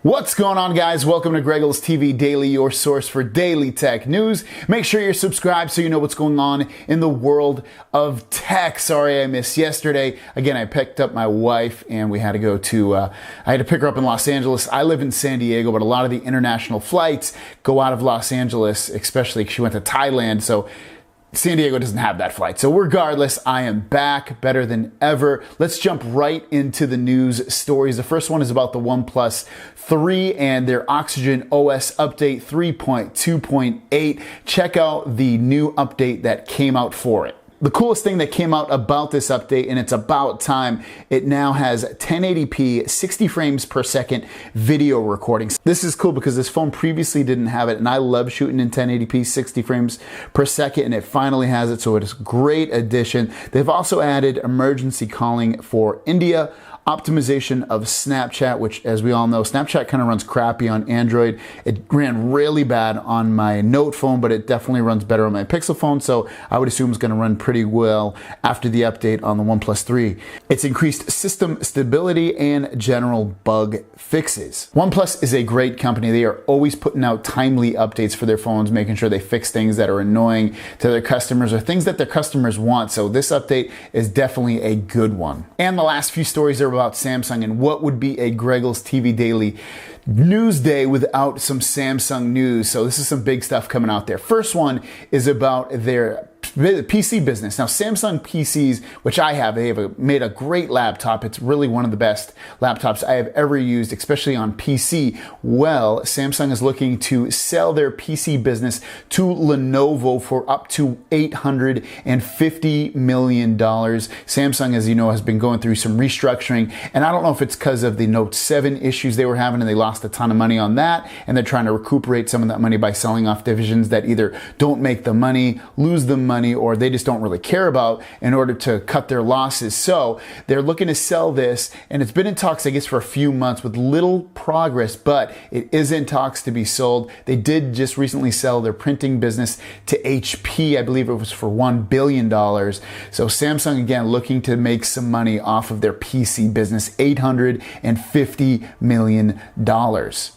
What's going on, guys? Welcome to GregglesTV Daily, your source for daily tech news. Make sure you're subscribed so you know what's going on in the world of tech. Sorry I missed yesterday. Again, I picked up my wife and we had to go to, I had to pick her up in Los Angeles. I live in San Diego, but a lot of the international flights go out of Los Angeles, especially she went to Thailand. So San Diego doesn't have that flight. So regardless, I am back better than ever. Let's jump right into the news stories. The first one is about the OnePlus 3 and their OxygenOS update 3.2.8. Check out the new update that came out for it. The coolest thing that came out about this update, and it's about time, it now has 1080p 60 frames per second video recordings. This is cool because this phone previously didn't have it, and I love shooting in 1080p 60 frames per second, and it finally has it, so it is a great addition. They've also added emergency calling for India, optimization of Snapchat, which, as we all know, Snapchat kind of runs crappy on Android. It ran really bad on my Note phone, but it definitely runs better on my Pixel phone, so I would assume it's going to run pretty well after the update on the OnePlus 3. It's increased system stability and general bug fixes. OnePlus is a great company. They are always putting out timely updates for their phones, making sure they fix things that are annoying to their customers or things that their customers want, so this update is definitely a good one. And the last few stories are about Samsung, and what would be a GregglesTV Daily news day without some Samsung news. So this is some big stuff coming out there. First one is about their PC business. Now, Samsung PCs, which I have, they have made a great laptop. It's really one of the best laptops I have ever used, especially on PC. Well, Samsung is looking to sell their PC business to Lenovo for up to $850 million. Samsung, as you know, has been going through some restructuring, and I don't know if it's because of the Note 7 issues they were having, and they lost a ton of money on that, and they're trying to recuperate some of that money by selling off divisions that either don't make the money, lose the money, or they just don't really care about in order to cut their losses. So they're looking to sell this, and it's been in talks, I guess, for a few months with little progress, but it is in talks to be sold. They did just recently sell their printing business to HP. I believe it was for $1 billion. So Samsung, again, looking to make some money off of their PC business, $850 million.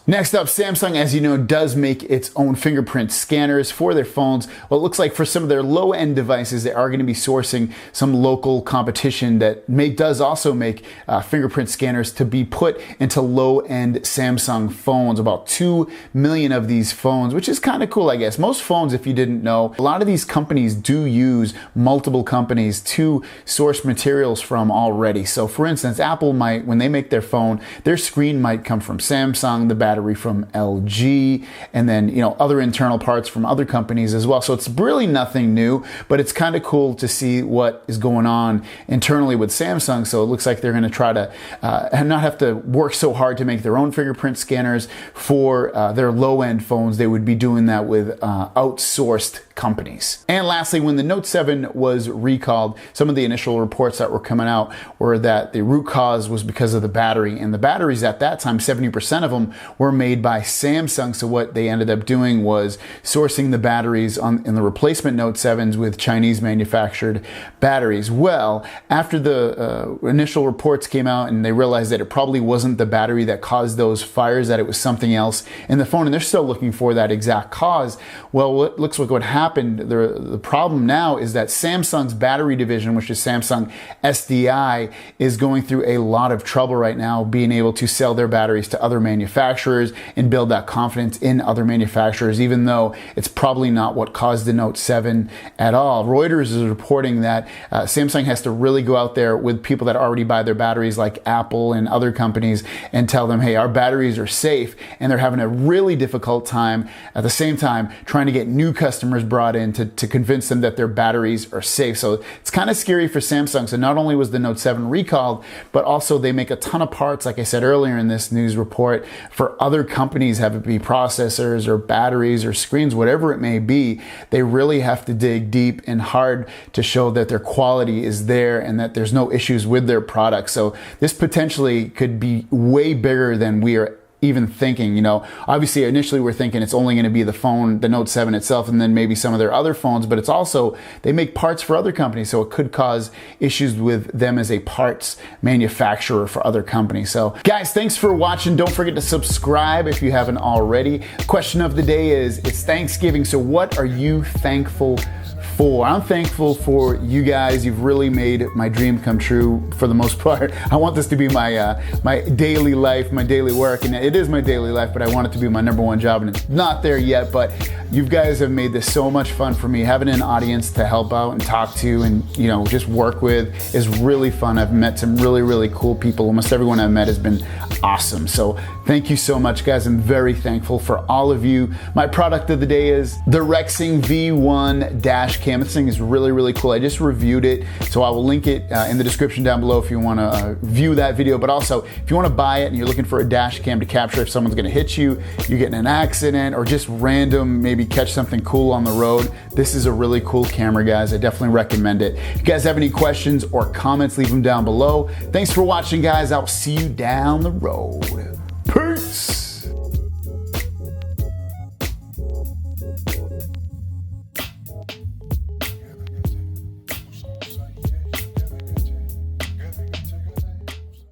Next up, Samsung, as you know, does make its own fingerprint scanners for their phones. Well, it looks like for some of their low-end devices, they are going to be sourcing some local competition that does also make fingerprint scanners to be put into low-end Samsung phones. About 2 million of these phones, which is kind of cool, I guess. Most phones, if you didn't know, a lot of these companies do use multiple companies to source materials from already. So for instance, Apple might, when they make their phone, their screen might come from Samsung, the battery from LG, and then, you know, other internal parts from other companies as well. So it's really nothing new, but it's kind of cool to see what is going on internally with Samsung. So it looks like they're going to try to not have to work so hard to make their own fingerprint scanners for their low-end phones. They would be doing that with outsourced companies. And lastly, when the Note 7 was recalled, some of the initial reports that were coming out were that the root cause was because of the battery, and the batteries at that time, 70% of them were made by Samsung. So what they ended up doing was sourcing the batteries in the replacement Note 7s with Chinese manufactured batteries. Well, after the initial reports came out and they realized that it probably wasn't the battery that caused those fires, that it was something else in the phone, and they're still looking for that exact cause. Well, what looks like what happened, the problem now is that Samsung's battery division, which is Samsung SDI, is going through a lot of trouble right now being able to sell their batteries to other manufacturers and build that confidence in other manufacturers, even though it's probably not what caused the Note 7 at all. Reuters is reporting that Samsung has to really go out there with people that already buy their batteries, like Apple and other companies, and tell them, hey, our batteries are safe, and they're having a really difficult time at the same time trying to get new customers brought in to convince them that their batteries are safe. So it's kind of scary for Samsung. So not only was the Note 7 recalled, but also they make a ton of parts, like I said earlier in this news report, for other companies, have it be processors or batteries or screens, whatever it may be. They really have to dig deep and hard to show that their quality is there and that there's no issues with their products. So this potentially could be way bigger than we are even thinking, you know. Obviously, initially we're thinking it's only going to be the phone, the Note 7 itself, and then maybe some of their other phones, but it's also, they make parts for other companies, so it could cause issues with them as a parts manufacturer for other companies. So guys, thanks for watching. Don't forget to subscribe if you haven't already. Question of the day is, it's Thanksgiving, so what are you thankful for? I'm thankful for you guys. You've really made my dream come true for the most part. I want this to be my my daily life, my daily work, and it is my daily life, but I want it to be my #1 job, and it's not there yet, but you guys have made this so much fun for me. Having an audience to help out and talk to and, you know, just work with is really fun. I've met some really, really cool people. Almost everyone I've met has been awesome. So thank you so much, guys. I'm very thankful for all of you. My product of the day is the Rexing V1 dash cam. This thing is really, really cool. I just reviewed it, so I will link it in the description down below if you want to view that video. But also, if you want to buy it and you're looking for a dash cam to capture if someone's going to hit you, you're getting in an accident, or just random, maybe catch something cool on the road, this is a really cool camera, guys. I definitely recommend it. If you guys have any questions or comments, leave them down below. Thanks for watching, guys. I'll see you down the road. Peace.